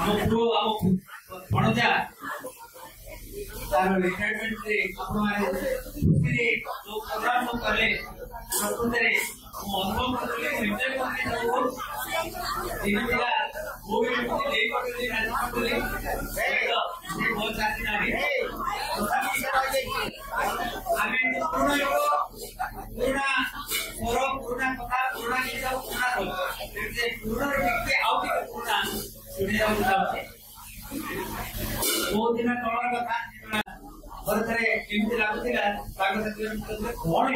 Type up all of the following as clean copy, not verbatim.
ଆମ ପୁଅ ଆମ ଭଣଜା ତାର ରିଟାୟାରମେଣ୍ଟ ରେ ଆପଣମାନେ ଖୁସିରେ ଯୋଉ ପ୍ରୋଗ୍ରାମ ସବୁ କଲେ ପ୍ରକୃତରେ ମୁଁ ଅନୁଭବ କରୁଥିଲି ଏନ୍ଜୟ କରିକି ସବୁ ଦିନ ବେଳା ମୁଁ ବି ଏମିତି ନେଇ କରିଥିଲି ରାଜି କରିଥିଲି ସେ ବହୁତ ଚାଷୀ ନାହିଁ ଆମେ ପୁରୁଣା ଲୋକ ପୁରୁଣା ମୋର ପୁରୁଣା କଥା ପୁରୁଣା ଗୀତ ପୁରୁଣା ରୋଗ ପୁରୁଣାର ଟିକେ ଆଉ ଟିକେ ପୁରୁଣା ଶୁଣିବାକୁ ଚାହୁଁଛି ବହୁତ ଦିନ ତଳର କଥା ଥରେ କେମିତି ଲାଗୁଥିଲା ସାଙ୍ଗସାଥି କଣ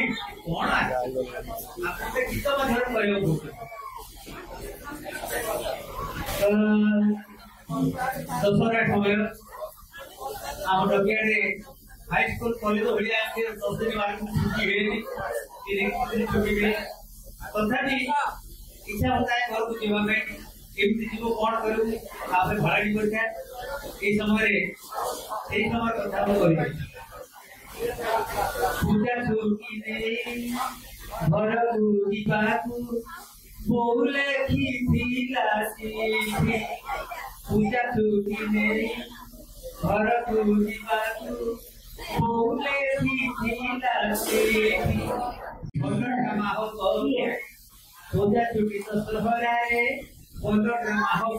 ଆପଣ ଗୀତ ମଧ୍ୟରେ କରିବାକୁ ଦଶହରା ସମୟ ଆମ ଡକିଆରେ ହାଇସ୍କୁଲ କଲେଜ ଭଳିଆ 10 ଦିନ ଛୁଟି ମିଳେନି ଛୁଟି ମିଳେ ତଥାପି ଇଚ୍ଛା ହଉଥାଏ ଘରକୁ ଯିବା ପାଇଁ କେମିତି ଯିବୁ କଣ କରିବୁ ତାପରେ ଭଡ଼ାଟି କରିଥାଏ ଏଇ ସମୟ କଥା ମୁଁ କହିବି ପୂଜା ଛୁଟି ନେଇ ଘରକୁ ଯିବାକୁ ବୋଉ ଲେଖିଥିଲା ଚିଠି ପୂଜା ଛୁଟି ନେଇ ଘରକୁ ଯିବାକୁ ବୋଉ ଲେଖିଥିଲା ଚିଠି ଭଲଟା ମାହୋ ପୂଜା ଛୁଟି ଦଶହରାରେ ଭଲଟା ମାହୋ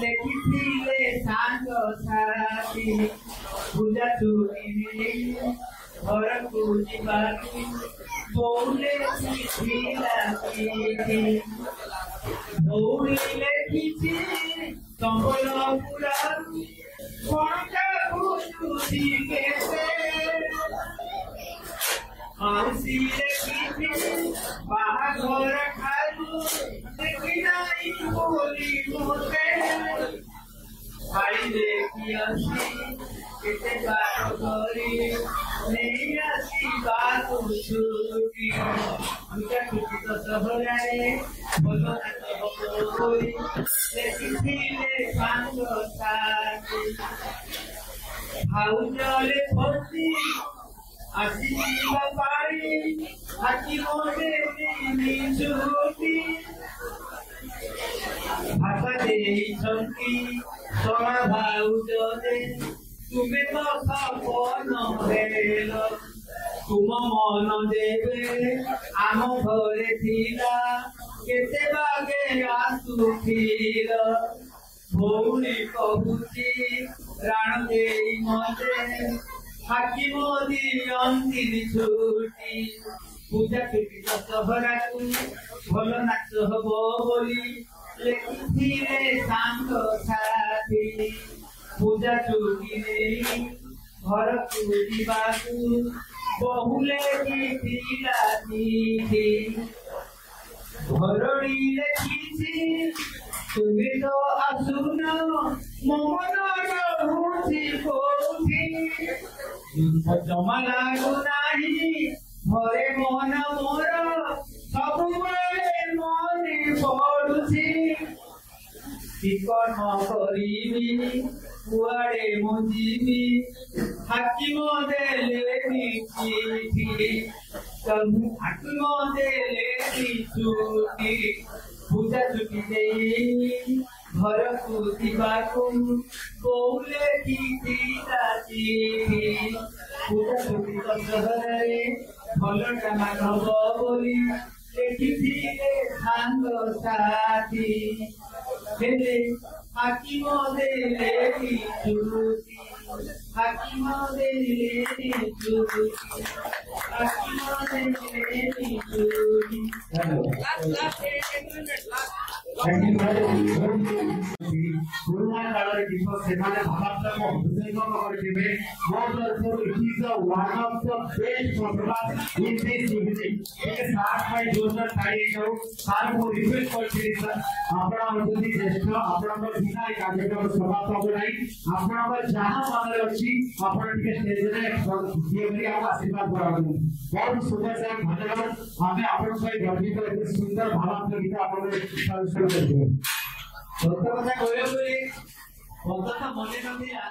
ଲେଖିଥିଲେ ସାଙ୍ଗ ସାଥୀ ପୂଜା ଛୁଟି ନେଇ ଘରକୁ ଯିବାକୁ ବୋଉ ଲେଖିଥିଲା ଚିଠି ଭଉଣୀ ଲେଖିଛି ସମ୍ବଲପୁରରୁ କଣଟାକୁ ଛୁଟି କେତେ ମାଉସୀ ଲେଖିଛି ବାହାଘର ଠାରୁ ଦେଖି ନାହିଁ ବୋଲି ମୋତେ ଶାଢ଼ୀ ଦେଖି ଆସି କେତେ ବାର କରି ନେଇ ଆସିବାକୁ ଛୁଟି ପୂଜା ଛୁଟି ଦଶହରାରେ ଭଲ ନାଚ ହବ ବୋଲି ଲେଖିଥିଲେ ସାଙ୍ଗ ସାଥୀ ଭାଉଜରେ ଫସି ଆସିଯିବା ପାଳି ହାକିମ ଦେବି ଛୁଟି ଭାଷା ଦେଇଛନ୍ତି ତମା ଭାଉଜରେ ତୁମେ ତ ସପନ ହେଲ ତୁମ ମନ ଦେବେ ଆମ ଘରେ ଥିଲା କେତେ ବାଗେ ଆସୁଥିଲ ଭଉଣୀ କହୁଛି ପ୍ରାଣ ଦେଇ ମତେ ହାକିମ ଦିଅନ୍ତି ଛୁଟି ପୂଜା ଛୁଟି ଦଶହରାକୁ ଭଲ ନାଚ ହବ ବୋଲି ଲେଖିଥିଲେ ସାଙ୍ଗ ସାଥୀ ପୂଜା ଛୁଟି ନେଇ ଘରକୁ ଯିବାକୁ ବୋହୁ ଲେଖିଥିଲା ଚିଠି ଘରଣୀ ଲେଖିଛି ତୁମେ ତ ଆସୁନ ମୋ ମନ ରହୁଛି କୋଉଠି ଜମା ଲାଗୁ ନାହିଁ ଘରେ ମନ ମୋର ସବୁବେଳେ ମନେ ପଡୁଛି କଣ କରିବି କୁଆଡେ ମୁଁ ଯିବି ହାକିମ ଦେଲେ ଚିଠି ହାକିମ ଦେଲେ ଛୁଟି ପୂଜା ଛୁଟି ଦେଇ ଘରକୁ ଯିବାକୁ ବୋଉ ଲେଖିଥିଲା ଚିଠି ପୂଜା ଛୁଟି ଦଶହରାରେ ଭଲଟା ମାନବ ବୋଲି ଲେଖିଥିଲେ ସାଙ୍ଗ ସାଥୀ ହେଲେ ହାକିମ ଦେଲେ ଛୁଟି ହାକିମ ଦେଲେ ଛୁଟି ହାକିମ ଦେଲେ ଛୁଟି पुराना कालर किशोर सेमाने भावात्मक हृदयंगम करथिबे मो तरफरु it is one of the best program in this evening के साथ में जोरदार ताली जाऊ सार को रिक्वेस्ट करथि सर आपना जदी ज्येष्ठ आपन को बिना कार्यक्रम समाप्त हो नाही आपन को जहां माने अछि आपन के स्टेज रे ये बरी आप आशीर्वाद कराबो बहुत सुंदर से धन्यवाद हमें आपन को गर्वित एते सुंदर भावात्मक गीत आपन शुरू कर दिए। सत्य कथा कहले बोली बता मने न दिया